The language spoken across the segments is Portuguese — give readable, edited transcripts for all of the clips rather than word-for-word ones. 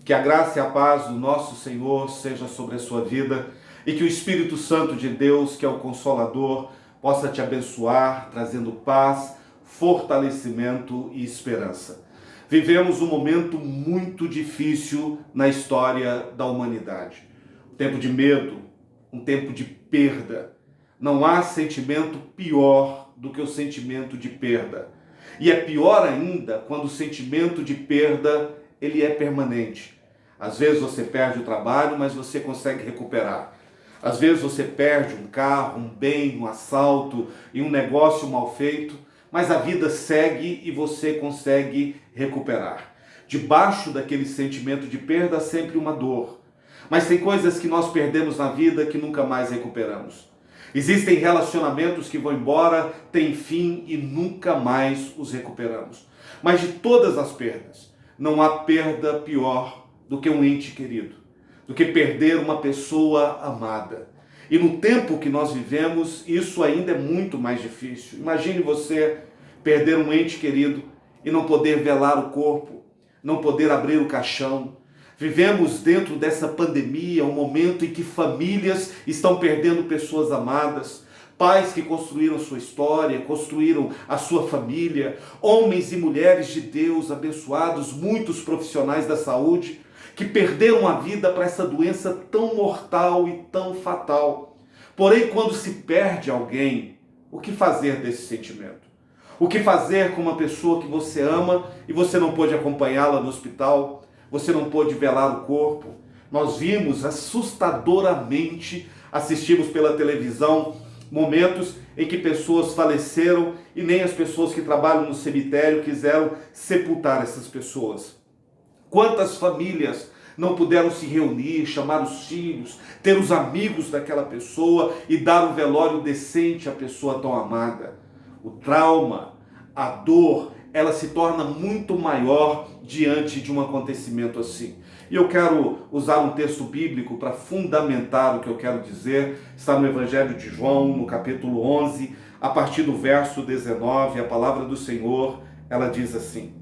Que a graça e a paz do nosso Senhor seja sobre a sua vida e que o Espírito Santo de Deus, que é o Consolador, possa te abençoar, trazendo paz, fortalecimento e esperança. Vivemos um momento muito difícil na história da humanidade. Um tempo de medo, um tempo de perda. Não há sentimento pior do que o sentimento de perda. E é pior ainda quando o sentimento de perda ele é permanente. Às vezes você perde o trabalho, mas você consegue recuperar. Às vezes você perde um carro, um bem, um assalto e um negócio mal feito, mas a vida segue e você consegue recuperar. Debaixo daquele sentimento de perda há sempre uma dor. Mas tem coisas que nós perdemos na vida que nunca mais recuperamos. Existem relacionamentos que vão embora, têm fim e nunca mais os recuperamos. Mas de todas as perdas, não há perda pior do que um ente querido, do que perder uma pessoa amada. E no tempo que nós vivemos, isso ainda é muito mais difícil. Imagine você perder um ente querido e não poder velar o corpo, não poder abrir o caixão. Vivemos dentro dessa pandemia um momento em que famílias estão perdendo pessoas amadas, pais que construíram sua história, construíram a sua família, homens e mulheres de Deus abençoados, muitos profissionais da saúde, que perderam a vida para essa doença tão mortal e tão fatal. Porém, quando se perde alguém, o que fazer desse sentimento? O que fazer com uma pessoa que você ama e você não pôde acompanhá-la no hospital? Você não pôde velar o corpo? Nós vimos assustadoramente, assistimos pela televisão, momentos em que pessoas faleceram e nem as pessoas que trabalham no cemitério quiseram sepultar essas pessoas. Quantas famílias não puderam se reunir, chamar os filhos, ter os amigos daquela pessoa e dar um velório decente à pessoa tão amada? O trauma, a dor, ela se torna muito maior diante de um acontecimento assim. E eu quero usar um texto bíblico para fundamentar o que eu quero dizer. Está no Evangelho de João, no capítulo 11, a partir do verso 19, a palavra do Senhor, ela diz assim: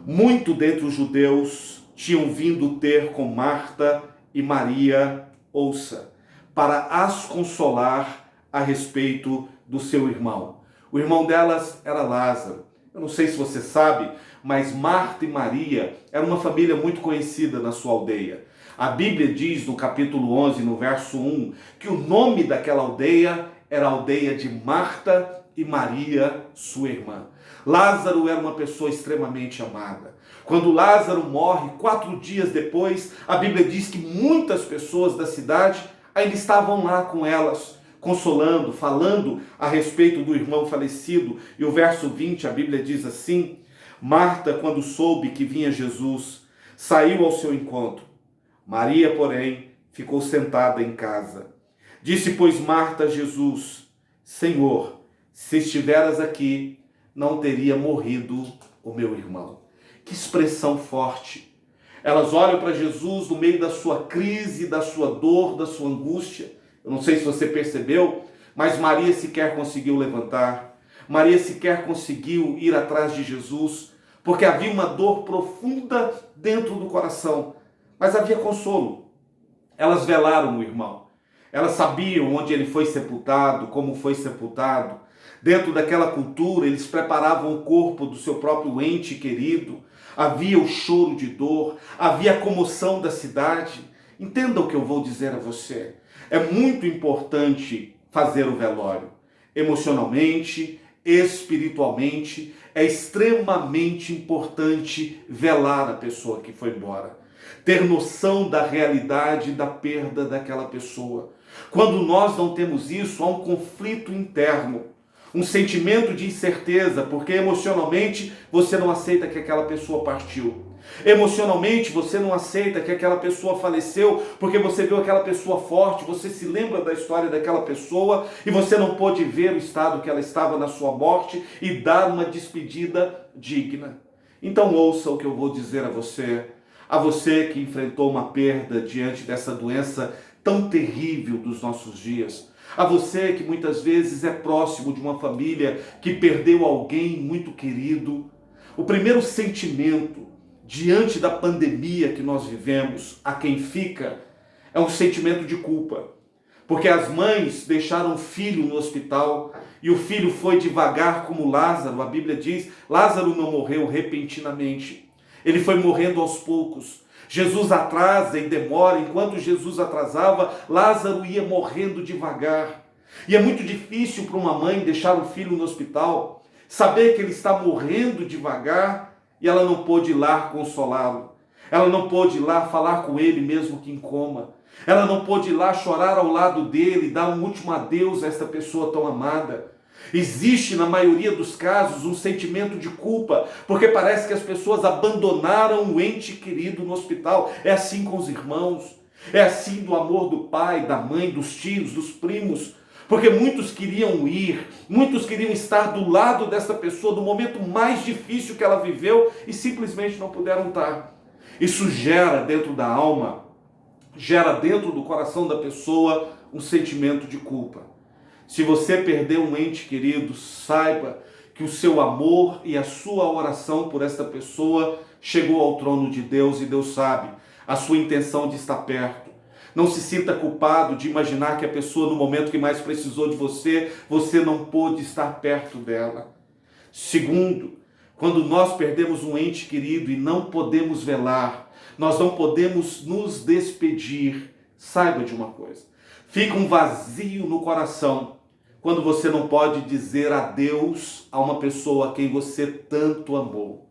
Muito dentre os judeus tinham vindo ter com Marta e Maria, ouça, para as consolar a respeito do seu irmão. O irmão delas era Lázaro. Eu não sei se você sabe, mas Marta e Maria eram uma família muito conhecida na sua aldeia. A Bíblia diz no capítulo 11, no verso 1, que o nome daquela aldeia era a aldeia de Marta e Maria, sua irmã. Lázaro era uma pessoa extremamente amada. Quando Lázaro morre, 4 dias depois, a Bíblia diz que muitas pessoas da cidade ainda estavam lá com elas, consolando, falando a respeito do irmão falecido. E o verso 20, a Bíblia diz assim: Marta, quando soube que vinha Jesus, saiu ao seu encontro. Maria, porém, ficou sentada em casa. Disse, pois, Marta a Jesus: Senhor, se estiveras aqui, não teria morrido o meu irmão. Que expressão forte! Elas olham para Jesus no meio da sua crise, da sua dor, da sua angústia. Eu não sei se você percebeu, mas Maria sequer conseguiu levantar. Maria sequer conseguiu ir atrás de Jesus, porque havia uma dor profunda dentro do coração. Mas havia consolo. Elas velaram o irmão. Elas sabiam onde ele foi sepultado, como foi sepultado. Dentro daquela cultura, eles preparavam o corpo do seu próprio ente querido. Havia o choro de dor, havia a comoção da cidade. Entenda o que eu vou dizer a você. É muito importante fazer o velório. Emocionalmente, espiritualmente, é extremamente importante velar a pessoa que foi embora. Ter noção da realidade da perda daquela pessoa. Quando nós não temos isso, há um conflito interno, um sentimento de incerteza, porque emocionalmente você não aceita que aquela pessoa partiu. Emocionalmente você não aceita que aquela pessoa faleceu, porque você viu aquela pessoa forte, você se lembra da história daquela pessoa e você não pôde ver o estado que ela estava na sua morte e dar uma despedida digna. Então ouça o que eu vou dizer a você que enfrentou uma perda diante dessa doença tão terrível dos nossos dias. A você que muitas vezes é próximo de uma família que perdeu alguém muito querido. O primeiro sentimento diante da pandemia que nós vivemos, a quem fica é um sentimento de culpa. Porque as mães deixaram o filho no hospital e o filho foi devagar como Lázaro. A Bíblia diz, Lázaro não morreu repentinamente. Ele foi morrendo aos poucos. Jesus atrasa e demora. Enquanto Jesus atrasava, Lázaro ia morrendo devagar. E é muito difícil para uma mãe deixar o filho no hospital, saber que ele está morrendo devagar e ela não pôde ir lá consolá-lo. Ela não pôde ir lá falar com ele mesmo que em coma. Ela não pôde ir lá chorar ao lado dele, dar um último adeus a esta pessoa tão amada. Existe, na maioria dos casos, um sentimento de culpa, porque parece que as pessoas abandonaram o ente querido no hospital. É assim com os irmãos, é assim do amor do pai, da mãe, dos tios, dos primos. Porque muitos queriam ir, muitos queriam estar do lado dessa pessoa, no momento mais difícil que ela viveu, e simplesmente não puderam estar. Isso gera dentro da alma, gera dentro do coração da pessoa um sentimento de culpa. Se você perdeu um ente querido, saiba que o seu amor e a sua oração por esta pessoa chegou ao trono de Deus e Deus sabe a sua intenção de estar perto. Não se sinta culpado de imaginar que a pessoa, no momento que mais precisou de você, você não pôde estar perto dela. Segundo, quando nós perdemos um ente querido e não podemos velar, nós não podemos nos despedir, saiba de uma coisa, fica um vazio no coração quando você não pode dizer adeus a uma pessoa a quem você tanto amou.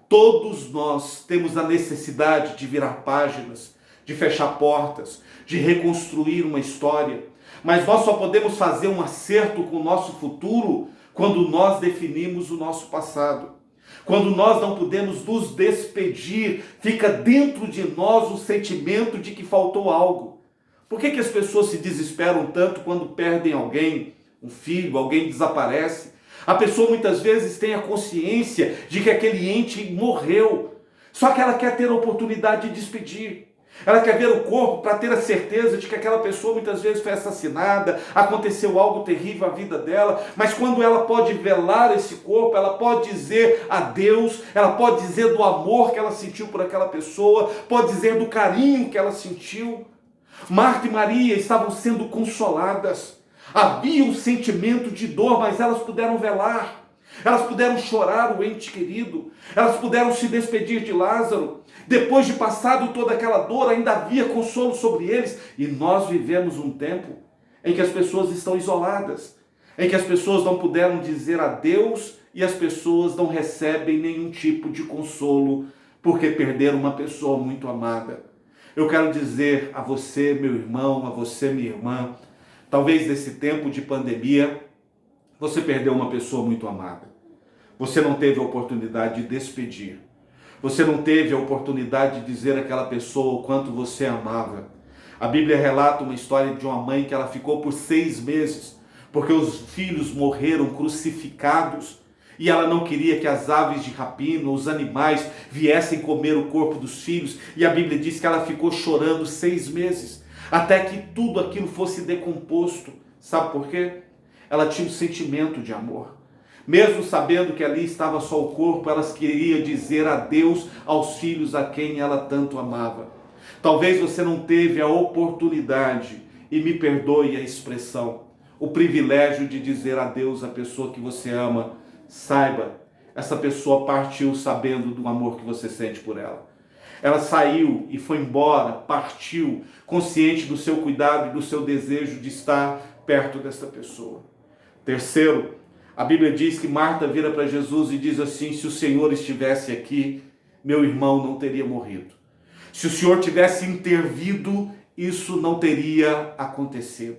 Todos nós temos a necessidade de virar páginas, de fechar portas, de reconstruir uma história, mas nós só podemos fazer um acerto com o nosso futuro quando nós definimos o nosso passado. Quando nós não podemos nos despedir, fica dentro de nós o sentimento de que faltou algo. Por que as pessoas se desesperam tanto quando perdem alguém, um filho, alguém desaparece? A pessoa muitas vezes tem a consciência de que aquele ente morreu, só que ela quer ter a oportunidade de despedir. Ela quer ver o corpo para ter a certeza de que aquela pessoa muitas vezes foi assassinada, aconteceu algo terrível à vida dela, mas quando ela pode velar esse corpo, ela pode dizer adeus, ela pode dizer do amor que ela sentiu por aquela pessoa, pode dizer do carinho que ela sentiu. Marta e Maria estavam sendo consoladas, havia um sentimento de dor, mas elas puderam velar. Elas puderam chorar o ente querido, elas puderam se despedir de Lázaro. Depois de passado toda aquela dor, ainda havia consolo sobre eles. E nós vivemos um tempo em que as pessoas estão isoladas, em que as pessoas não puderam dizer adeus e as pessoas não recebem nenhum tipo de consolo porque perderam uma pessoa muito amada. Eu quero dizer a você, meu irmão, a você, minha irmã, talvez nesse tempo de pandemia, você perdeu uma pessoa muito amada. Você não teve a oportunidade de despedir. Você não teve a oportunidade de dizer àquela pessoa o quanto você amava. A Bíblia relata uma história de uma mãe que ela ficou por 6 meses, porque os filhos morreram crucificados, e ela não queria que as aves de rapina, os animais, viessem comer o corpo dos filhos, e a Bíblia diz que ela ficou chorando 6 meses, até que tudo aquilo fosse decomposto. Sabe por quê? Ela tinha um sentimento de amor. Mesmo sabendo que ali estava só o corpo, ela queria dizer adeus aos filhos a quem ela tanto amava. Talvez você não teve a oportunidade, e me perdoe a expressão, o privilégio de dizer adeus à pessoa que você ama. Saiba, essa pessoa partiu sabendo do amor que você sente por ela. Ela saiu e foi embora, partiu, consciente do seu cuidado e do seu desejo de estar perto desta pessoa. Terceiro, a Bíblia diz que Marta vira para Jesus e diz assim: se o Senhor estivesse aqui, meu irmão não teria morrido. Se o Senhor tivesse intervido, isso não teria acontecido.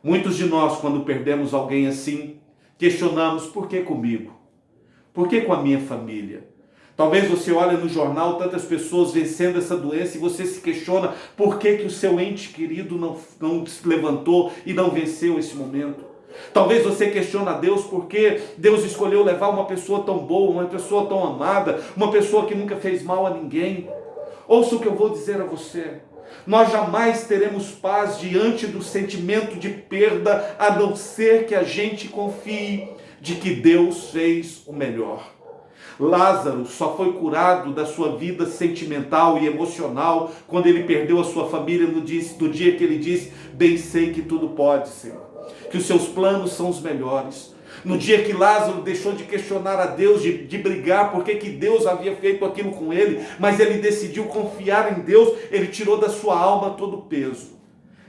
Muitos de nós, quando perdemos alguém assim, questionamos: por que comigo? Por que com a minha família? Talvez você olhe no jornal tantas pessoas vencendo essa doença e você se questiona por que o seu ente querido não se levantou e não venceu esse momento. Talvez você questione a Deus porque Deus escolheu levar uma pessoa tão boa, uma pessoa tão amada, uma pessoa que nunca fez mal a ninguém. Ouça o que eu vou dizer a você. Nós jamais teremos paz diante do sentimento de perda, a não ser que a gente confie de que Deus fez o melhor. Lázaro só foi curado da sua vida sentimental e emocional quando ele perdeu a sua família no dia que ele disse: bem sei que tudo pode, Senhor, que os seus planos são os melhores. No dia que Lázaro deixou de questionar a Deus, de brigar porque que Deus havia feito aquilo com ele, mas ele decidiu confiar em Deus, ele tirou da sua alma todo o peso.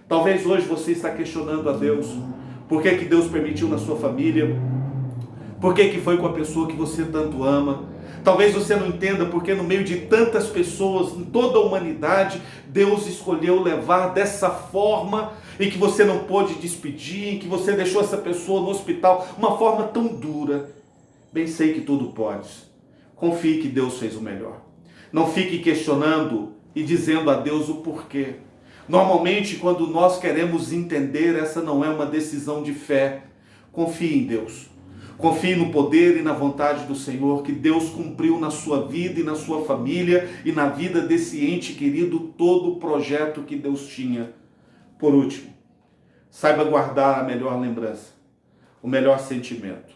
Talvez hoje você está questionando a Deus, por que que Deus permitiu na sua família, por que que foi com a pessoa que você tanto ama. Talvez você não entenda porque no meio de tantas pessoas, em toda a humanidade, Deus escolheu levar dessa forma, e que você não pôde despedir, que você deixou essa pessoa no hospital, uma forma tão dura. Bem sei que tudo pode. Confie que Deus fez o melhor. Não fique questionando e dizendo a Deus o porquê. Normalmente, quando nós queremos entender, essa não é uma decisão de fé. Confie em Deus. Confie no poder e na vontade do Senhor, que Deus cumpriu na sua vida e na sua família e na vida desse ente querido todo o projeto que Deus tinha. Por último, saiba guardar a melhor lembrança, o melhor sentimento.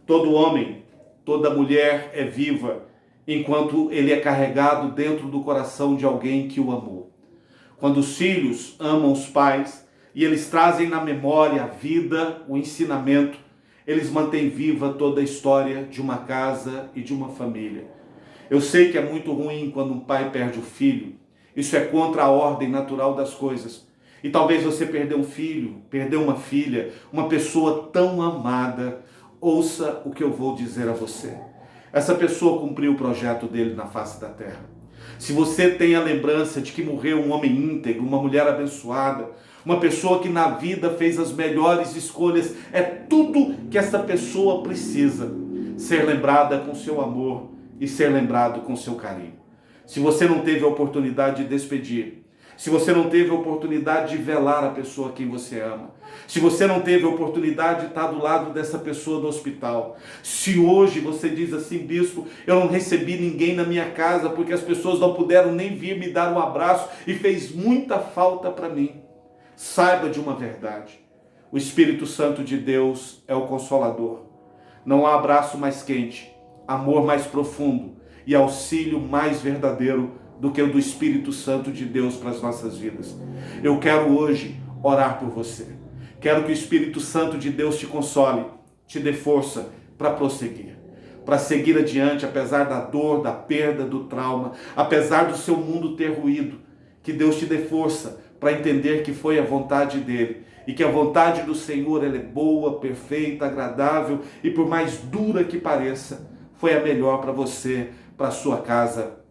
Todo homem, toda mulher é viva enquanto ele é carregado dentro do coração de alguém que o amou. Quando os filhos amam os pais e eles trazem na memória a vida, o ensinamento, eles mantêm viva toda a história de uma casa e de uma família. Eu sei que é muito ruim quando um pai perde o filho. Isso é contra a ordem natural das coisas. E talvez você perdeu um filho, perdeu uma filha, uma pessoa tão amada. Ouça o que eu vou dizer a você. Essa pessoa cumpriu o projeto dele na face da terra. Se você tem a lembrança de que morreu um homem íntegro, uma mulher abençoada, uma pessoa que na vida fez as melhores escolhas, é tudo que essa pessoa precisa. Ser lembrada com seu amor e ser lembrado com seu carinho. Se você não teve a oportunidade de despedir, se você não teve a oportunidade de velar a pessoa a quem você ama, se você não teve a oportunidade de estar do lado dessa pessoa no hospital, se hoje você diz assim: bispo, eu não recebi ninguém na minha casa porque as pessoas não puderam nem vir me dar um abraço e fez muita falta para mim, saiba de uma verdade: o Espírito Santo de Deus é o Consolador. Não há abraço mais quente, amor mais profundo e auxílio mais verdadeiro do que o do Espírito Santo de Deus para as nossas vidas. Eu quero hoje orar por você. Quero que o Espírito Santo de Deus te console, te dê força para prosseguir, para seguir adiante, apesar da dor, da perda, do trauma, apesar do seu mundo ter ruído. Que Deus te dê força para entender que foi a vontade dele e que a vontade do Senhor ela é boa, perfeita, agradável e, por mais dura que pareça, foi a melhor para você, para a sua casa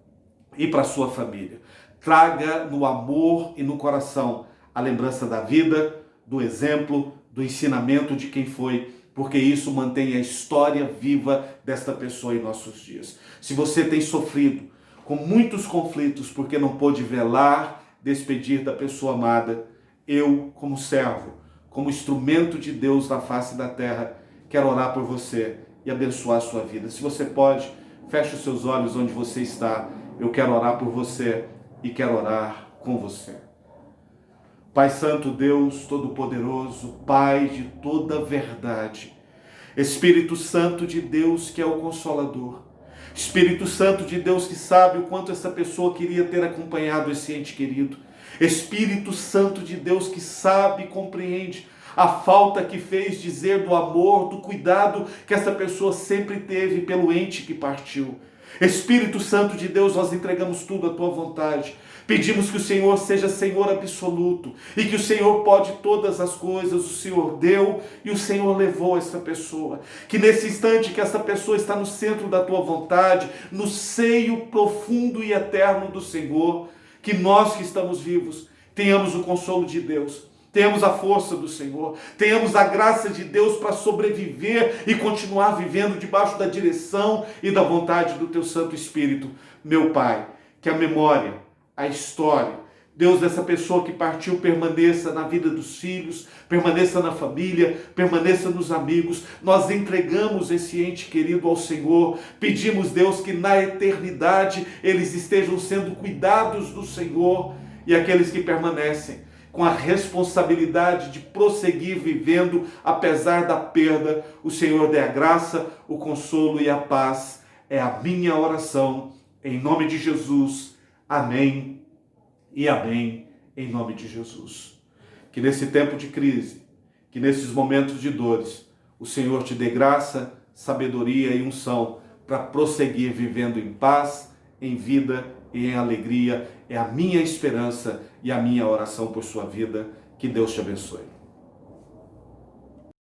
e para a sua família. Traga no amor e no coração a lembrança da vida, do exemplo, do ensinamento de quem foi, porque isso mantém a história viva desta pessoa em nossos dias. Se você tem sofrido com muitos conflitos porque não pôde velar, despedir da pessoa amada, eu, como servo, como instrumento de Deus na face da terra, quero orar por você e abençoar a sua vida. Se você pode, feche os seus olhos onde você está. Eu quero orar por você e quero orar com você. Pai Santo, Deus Todo-Poderoso, Pai de toda verdade, Espírito Santo de Deus que é o Consolador, Espírito Santo de Deus que sabe o quanto essa pessoa queria ter acompanhado esse ente querido, Espírito Santo de Deus que sabe e compreende a falta que fez dizer do amor, do cuidado que essa pessoa sempre teve pelo ente que partiu. Espírito Santo de Deus, nós entregamos tudo à tua vontade. Pedimos que o Senhor seja Senhor absoluto e que o Senhor pode todas as coisas, o Senhor deu e o Senhor levou essa pessoa. Que nesse instante que essa pessoa está no centro da tua vontade, no seio profundo e eterno do Senhor, que nós que estamos vivos tenhamos o consolo de Deus, tenhamos a força do Senhor, tenhamos a graça de Deus para sobreviver e continuar vivendo debaixo da direção e da vontade do teu Santo Espírito. Meu Pai, que a memória, a história, Deus, dessa pessoa que partiu permaneça na vida dos filhos, permaneça na família, permaneça nos amigos. Nós entregamos esse ente querido ao Senhor. Pedimos, Deus, que na eternidade eles estejam sendo cuidados do Senhor, e aqueles que permanecem com a responsabilidade de prosseguir vivendo apesar da perda, o Senhor dê a graça, o consolo e a paz. é a minha oração, em nome de Jesus. Amém e amém, em nome de Jesus. Que nesse tempo de crise, que nesses momentos de dores, o Senhor te dê graça, sabedoria e unção para prosseguir vivendo em paz, em vida e em alegria. É a minha esperança e a minha oração por sua vida. Que Deus te abençoe.